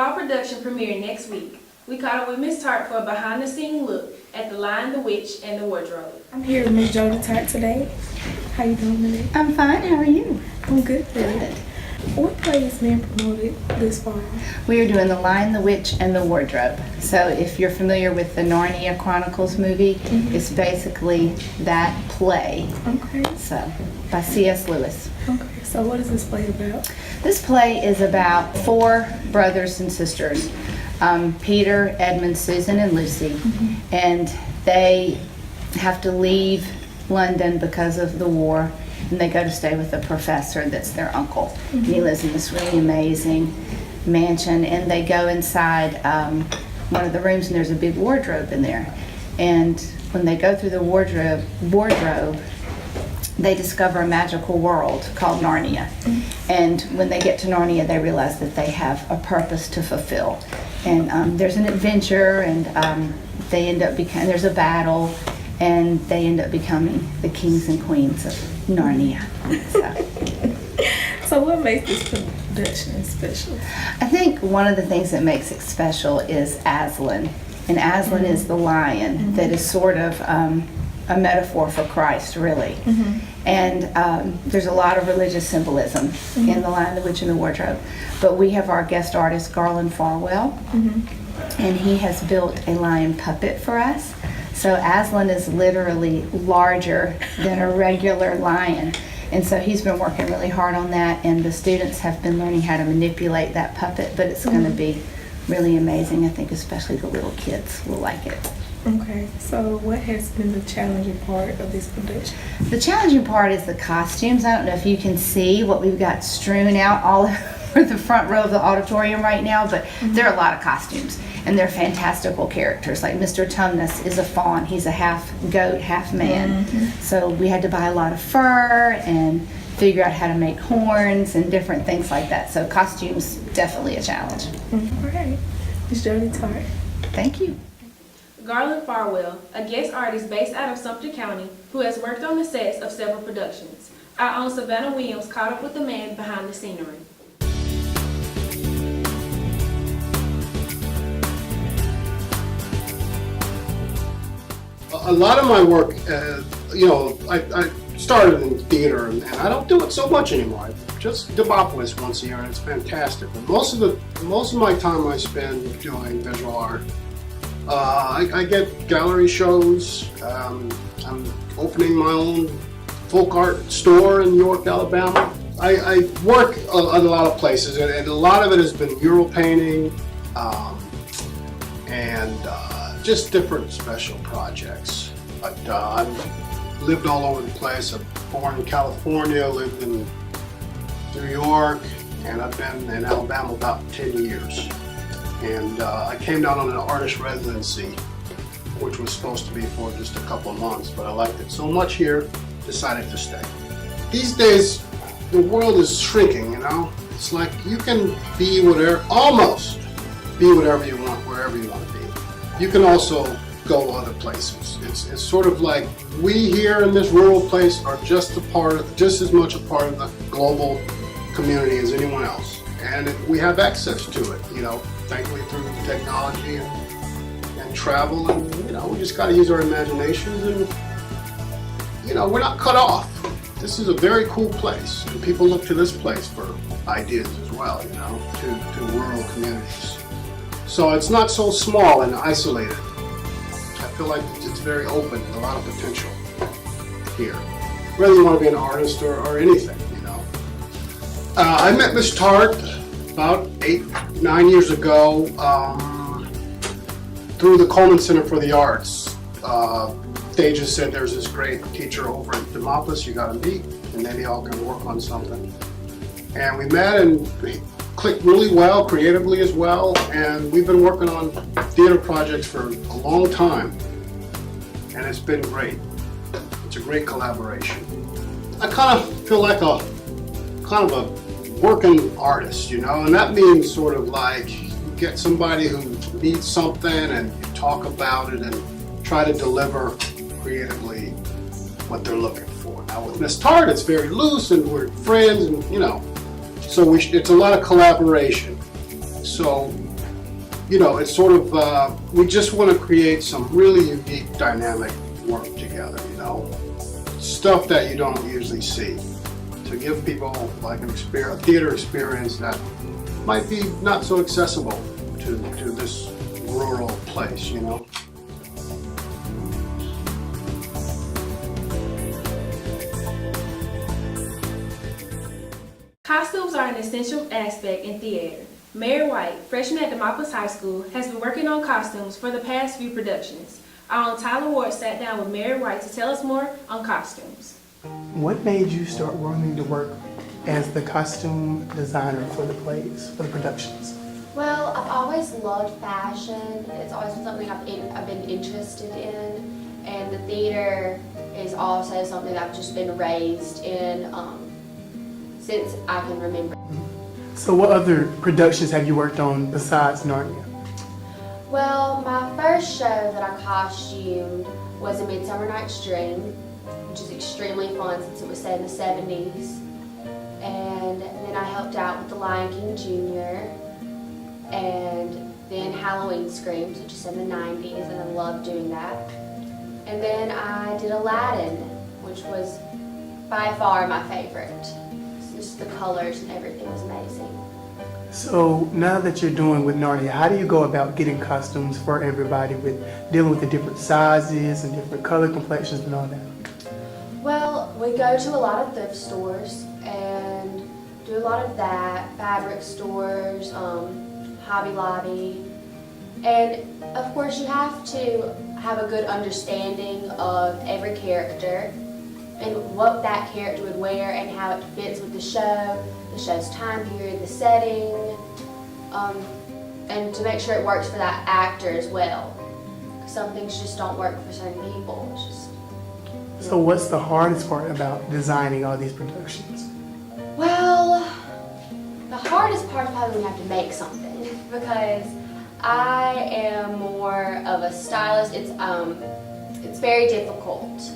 fall production premiering next week. We caught up with Miss Tart for a behind-the-scenes look at The Lion, the Witch, and the Wardrobe. I'm here with Miss Jody Tart today. How you doing today? I'm fine. How are you? I'm good. Good. What play is being promoted this fall? We are doing The Lion, the Witch, and the Wardrobe. So if you're familiar with the Narnia Chronicles movie, it's basically that play. Okay. So, by C.S. Lewis. Okay. So what is this play about? This play is about 4 brothers and sisters, Peter, Edmund, Susan, and Lucy, and they have to leave London because of the war, and they go to stay with a professor that's their uncle. And he lives in this really amazing mansion, and they go inside one of the rooms, and there's a big wardrobe in there. And when they go through the wardrobe, they discover a magical world called Narnia. And when they get to Narnia, they realize that they have a purpose to fulfill. And there's an adventure, and they end up becoming, there's a battle, and they end up becoming the kings and queens of Narnia. So what makes this production special? I think one of the things that makes it special is Aslan. And Aslan is the lion that is sort of a metaphor for Christ, really. And there's a lot of religious symbolism in The Lion, the Witch, and the Wardrobe. But we have our guest artist, Garland Farwell, and he has built a lion puppet for us. So Aslan is literally larger than a regular lion. And so he's been working really hard on that, and the students have been learning how to manipulate that puppet, but it's going to be really amazing. I think especially the little kids will like it. Okay. So what has been the challenging part of this production? The challenging part is the costumes. I don't know if you can see what we've got strewn out all over the front row of the auditorium right now, but there are a lot of costumes, and they're fantastical characters. Like Mr. Tumnus is a fawn. He's a half goat, half man. So we had to buy a lot of fur and figure out how to make horns and different things like that. So costumes, definitely a challenge. All right. Miss Jody Tart. Thank you. Garland Farwell, a guest artist based out of Sumter County who has worked on the sets of several productions. Our own Savannah Williams caught up with the man behind the scenery. A lot of my work, I started in theater, and I don't do it so much anymore. Just Demopolis once a year, and it's fantastic. But most of my time I spend doing visual art. I get gallery shows. I'm opening my own folk art store in York, Alabama. I work at a lot of places, and a lot of it has been mural painting and just different special projects. But I've lived all over the place. I'm born in California, lived in New York, and I've been in Alabama about 10 years. And I came down on an artist residency, which was supposed to be for just a couple of months, but I liked it so much here, decided to stay. These days, the world is shrinking, you know? It's like you can be whatever, almost be whatever you want, wherever you want to be. You can also go other places. It's sort of like we here in this rural place are just as much a part of the global community as anyone else. And we have access to it, thankfully through technology and travel, and we just got to use our imaginations, and we're not cut off. This is a very cool place, and people look to this place for ideas as well, to rural communities. So it's not so small and isolated. I feel like it's very open, a lot of potential here. Whether you want to be an artist or anything, I met Miss Tart about 8-9 years ago through the Coleman Center for the Arts. They just said there's this great teacher over at Demopolis you got to meet, and maybe y'all can work on something. And we met and we clicked really well, creatively as well, and we've been working on theater projects for a long time, and it's been great. It's a great collaboration. I kind of feel like a working artist, and that means sort of like you get somebody who needs something and you talk about it and try to deliver creatively what they're looking for. Now with Miss Tart, it's very loose and we're friends, and so it's a lot of collaboration. So it's sort of, we just want to create some really unique, dynamic work together, stuff that you don't usually see, to give people like a theater experience that might be not so accessible to this rural place, Costumes are an essential aspect in theater. Mayor White, freshman at Demopolis High School, has been working on costumes for the past few productions. Our own Tyler Ward sat down with Mayor White to tell us more on costumes. What made you start wanting to work as the costume designer for the plays, for the productions? Well, I've always loved fashion. It's always been something I've been interested in, and the theater is also something I've just been raised in since I can remember. So what other productions have you worked on besides Narnia? Well, my first show that I costumed was A Midsummer Night's Dream, which is extremely fun since it was set in the 70s. And then I helped out with The Lion King Jr. and then Halloween Screams, which is set in the 90s, and I loved doing that. And then I did Aladdin, which was by far my favorite. Just the colors and everything was amazing. So now that you're doing with Narnia, how do you go about getting costumes for everybody with dealing with the different sizes and different color complexions and all that? Well, we go to a lot of thrift stores and do a lot of that, fabric stores, Hobby Lobby. And of course you have to have a good understanding of every character and what that character would wear and how it fits with the show's time period, the setting, and to make sure it works for that actor as well. Some things just don't work for certain people. It's just, So what's the hardest part about designing all these productions? well, the hardest part is probably when you have to make something because I am more of a stylist. It's very difficult.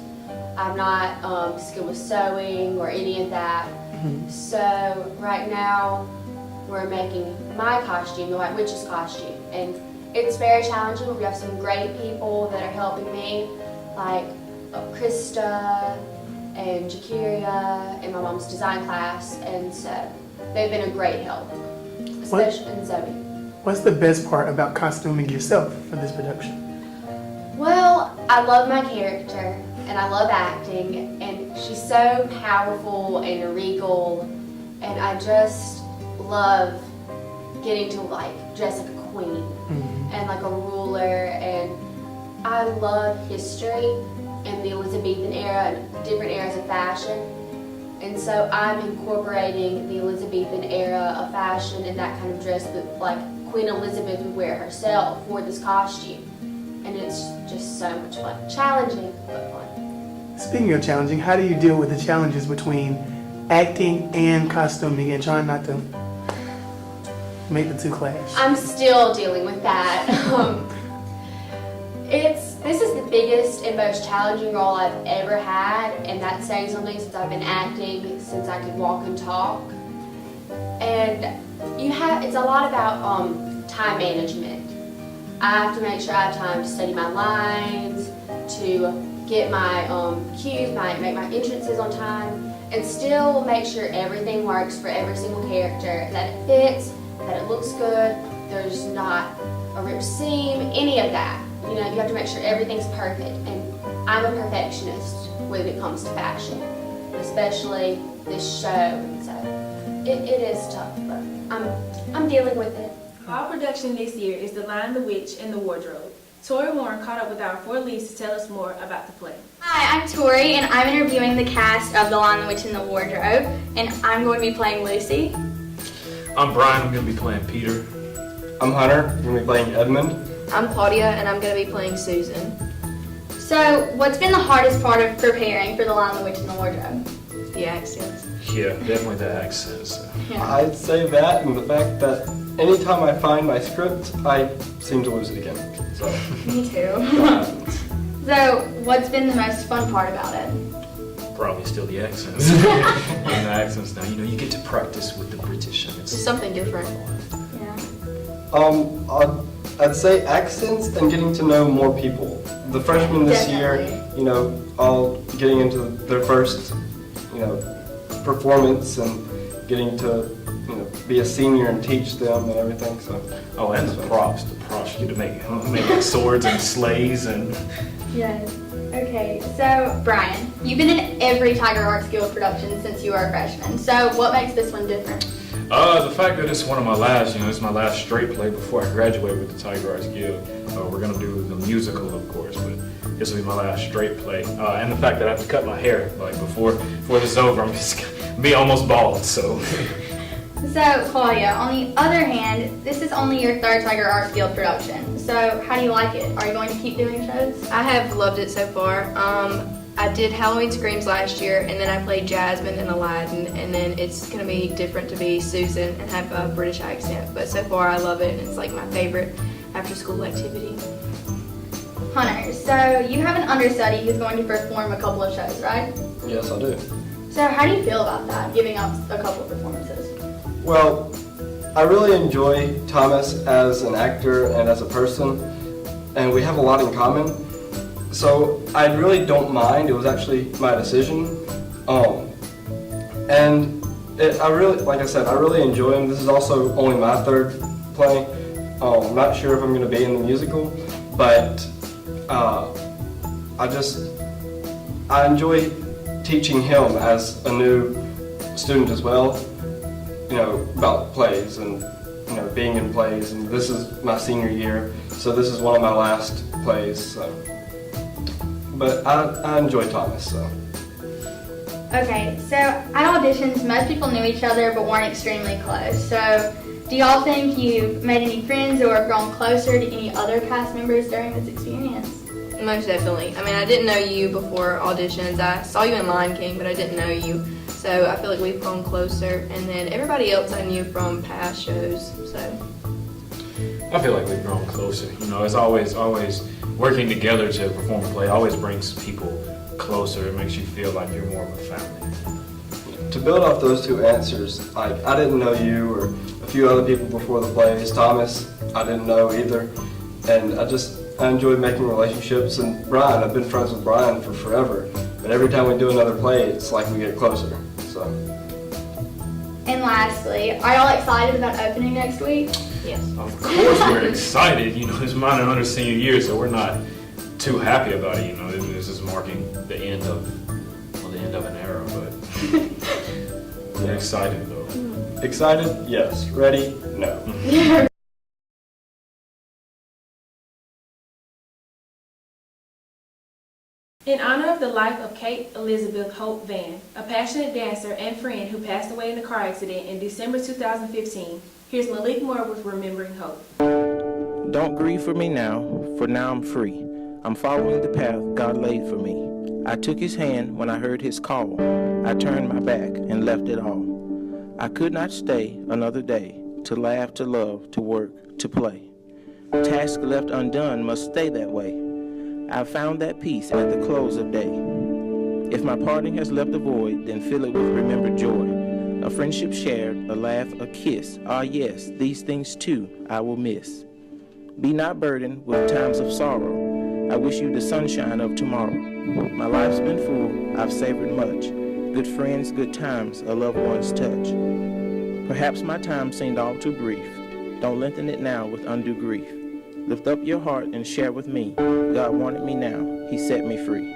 I'm not skilled with sewing or any of that. So right now we're making my costume, the White Witch's costume, and it's very challenging. We have some great people that are helping me, like Krista and Jakiria and my mom's design class, and so they've been a great help, especially in Zoe. What's the best part about costuming yourself for this production? Well, I love my character and I love acting, and she's so powerful and regal, and I just love getting to like dress like a queen and like a ruler, and I love history and the Elizabethan era and different eras of fashion, and so I'm incorporating the Elizabethan era of fashion and that kind of dress that like Queen Elizabeth would wear herself for this costume. And it's just so much fun. Challenging, but fun. Speaking of challenging, how do you deal with the challenges between acting and costuming and trying not to make the two clash? I'm still dealing with that. This is the biggest and most challenging role I've ever had, and that's saying something since I've been acting since I could walk and talk. And it's a lot about time management. I have to make sure I have time to study my lines, to get my cues, make my entrances on time, and still make sure everything works for every single character, that it fits, that it looks good, there's not a ripped seam, any of that. You have to make sure everything's perfect, and I'm a perfectionist when it comes to fashion, especially this show, and so it is tough, but I'm dealing with it. Our production this year is The Lion, the Witch, and the Wardrobe. Tori Warren caught up with our four leads to tell us more about the play. Hi, I'm Tori, and I'm interviewing the cast of The Lion, the Witch, and the Wardrobe, and I'm going to be playing Lucy. I'm Brian, I'm going to be playing Peter. I'm Hunter, I'm going to be playing Edmund. I'm Claudia, and I'm going to be playing Susan. So, what's been the hardest part of preparing for The Lion, the Witch, and the Wardrobe? The accents. Yeah, definitely the accents. I'd say that and the fact that anytime I find my script, I seem to lose it again. So. Me too. So, what's been the most fun part about it? Probably still the accents. And the accents now, you get to practice with the British. And It's something different. Yeah. I'd say accents and getting to know more people. The freshmen this year, Definitely. all getting into their first, performance and getting to, be a senior and teach them and everything. So. Oh, and the props. You get to make swords and sleighs and. Yes. Okay, so Brian, you've been in every Tiger Arts Guild production since you were a freshman. So what makes this one different? The fact that it's one of my last, it's my last straight play before I graduate with the Tiger Arts Guild. We're gonna do the musical, of course, but this will be my last straight play. And the fact that I have to cut my hair, like before this is over, I'm just gonna be almost bald, so. So Claudia, on the other hand, this is only your third Tiger Arts Guild production. So how do you like it? Are you going to keep doing shows? I have loved it so far. I did Halloween Screams last year, and then I played Jasmine in Aladdin, and then it's gonna be different to be Susan and have a British accent. But so far, I love it, and it's like my favorite after-school activity. Hunter, so you have an understudy who's going to perform a couple of shows, right? Yes, I do. So how do you feel about that, giving up a couple of performances? Well, I really enjoy Thomas as an actor and as a person, and we have a lot in common. So I really don't mind. It was actually my decision. Like I said, I really enjoy him. This is also only my third play. I'm not sure if I'm going to be in the musical, but I enjoy teaching him as a new student as well, about plays and, being in plays. And this is my senior year, so this is one of my last plays. So. But I enjoy Thomas, so. Okay, so at auditions, most people knew each other but weren't extremely close. So do y'all think you've made any friends or have grown closer to any other cast members during this experience? Most definitely. I mean, I didn't know you before auditions. I saw you in Lion King, but I didn't know you. So I feel like we've grown closer. And then everybody else I knew from past shows, so. I feel like we've grown closer. It's always working together to perform a play always brings people closer. It makes you feel like you're more of a family. To build off those two answers, I didn't know you or a few other people before the plays. Thomas, I didn't know either. And I enjoy making relationships. And Brian, I've been friends with Brian for forever. But every time we do another play, it's like we get closer. So. And lastly, are y'all excited about opening next week? Yes. Of course we're excited. It's mine and Hunter's senior year, so we're not too happy about it. This is marking the end of an era, but we're excited though. Excited? Yes. Ready? No. In honor of the life of Kate Elizabeth Hope Van, a passionate dancer and friend who passed away in a car accident in December 2015, here's Malik Moore with Remembering Hope. Don't grieve for me now, for now I'm free. I'm following the path God laid for me. I took his hand when I heard his call. I turned my back and left it all. I could not stay another day, to laugh, to love, to work, to play. Task left undone must stay that way. I found that peace at the close of day. If my parting has left a void, then fill it with remembered joy. A friendship shared, a laugh, a kiss. Ah yes, these things too I will miss. Be not burdened with times of sorrow. I wish you the sunshine of tomorrow. My life's been full, I've savored much. Good friends, good times, a loved one's touch. Perhaps my time seemed all too brief. Don't lengthen it now with undue grief. Lift up your heart and share with me. God wanted me now, he set me free.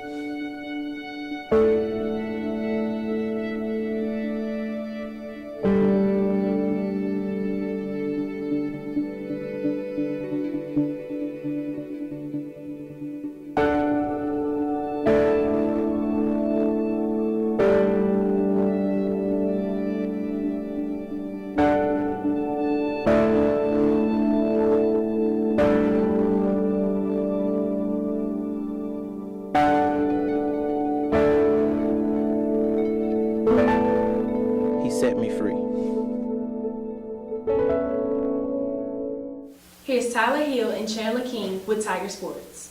Set me free. Here's Tyler Hill and Chandler King with Tiger Sports.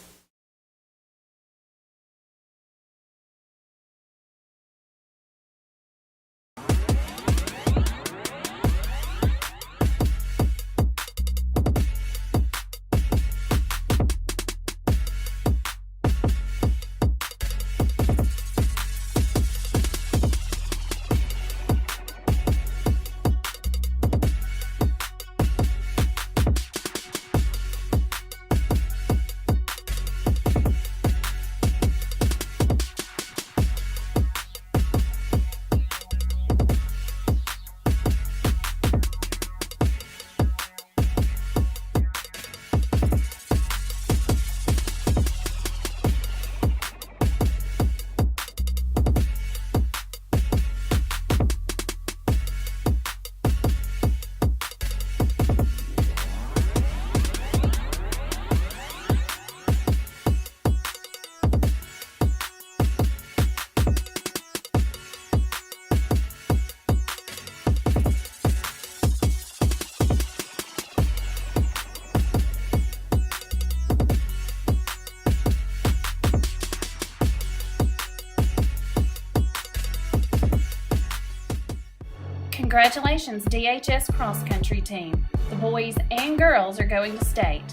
Congratulations, DHS cross country team. The boys and girls are going to state.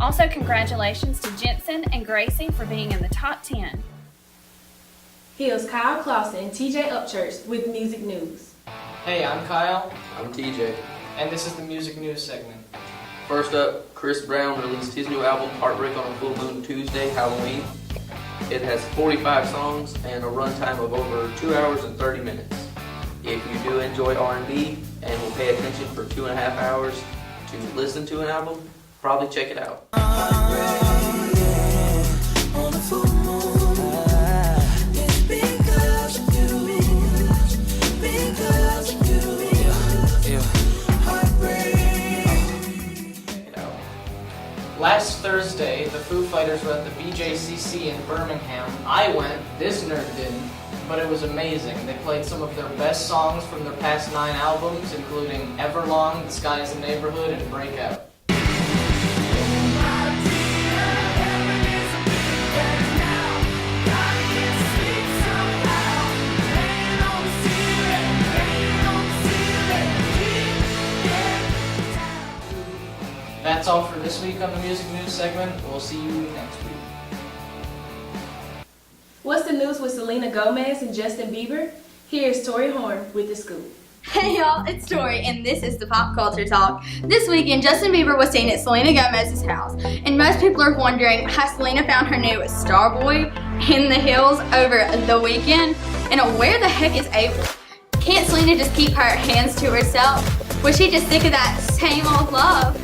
Also, congratulations to Jensen and Gracie for being in the top 10. Here's Kyle Clausen and TJ Upchurch with music news. Hey, I'm Kyle, I'm TJ. and this is the music news segment. First up, Chris Brown released his new album, Heartbreak on a Full Moon Tuesday, Halloween. It has 45 songs and a runtime of over 2 hours and 30 minutes. If you do enjoy R&B and will pay attention for 2.5 hours to listen to an album, probably check it out. Last Thursday, the Foo Fighters were at the BJCC in Birmingham. I went, this nerd didn't, but it was amazing. They played some of their best songs from their past 9 albums, including Everlong, The Sky is the Neighborhood, and Breakout. That's all for this week on the Music News segment. We'll see you next week. What's the news with Selena Gomez and Justin Bieber? Here's Tori Horn with the scoop. Hey y'all, it's Tori, and this is the Pop Culture Talk. This weekend, Justin Bieber was seen at Selena Gomez's house, and most people are wondering, has Selena found her new Starboy in the hills over the weekend? And where the heck is Abel? Can't Selena just keep her hands to herself? Was she just sick of that same old love?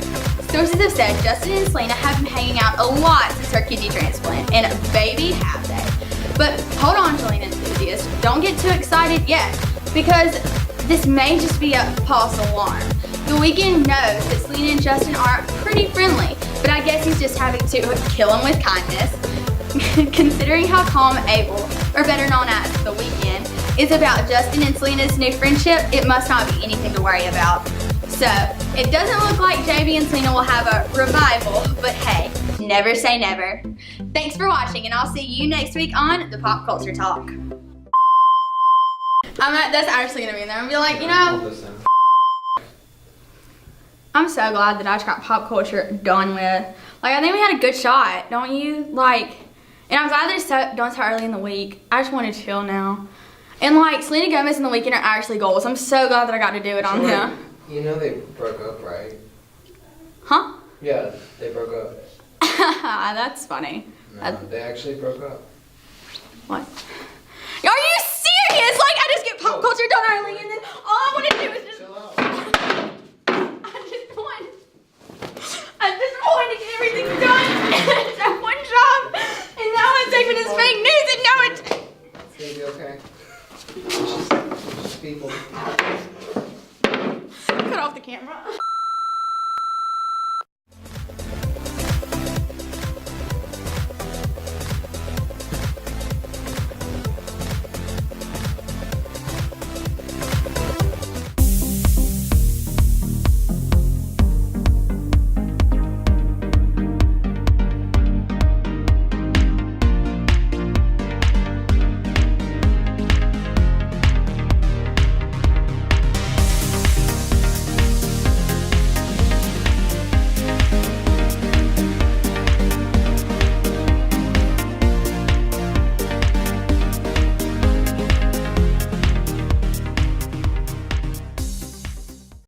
Sources have said Justin and Selena have been hanging out a lot since her kidney transplant, and baby have they. But hold on, Selena enthusiasts, don't get too excited yet, because this may just be a false alarm. The Weeknd knows that Selena and Justin are pretty friendly, but I guess he's just having to kill him with kindness. Considering how calm Abel, or better known as The Weeknd, is about Justin and Selena's new friendship, it must not be anything to worry about. So, it doesn't look like JB and Selena will have a revival, but hey, never say never. Thanks for watching, and I'll see you next week on the Pop Culture Talk. That's actually gonna be in there. I'm gonna be like, you know, I'm so glad that I just got pop culture done with. Like, I think we had a good shot, don't you? Like, and I'm glad that it's done so early in the week. I just want to chill now. And like, Selena Gomez and The Weeknd are actually goals. I'm so glad that I got to do it on them. You know they broke up, right? Huh? Yeah, they broke up. That's funny. No, they actually broke up. What? Are you serious? Like, I just get pop culture done early, and then all I want to do is just... I just want to get everything done. It's that one job, and now that segment is fake news, and now it's... It's gonna be okay. It's just people. Cut off the camera.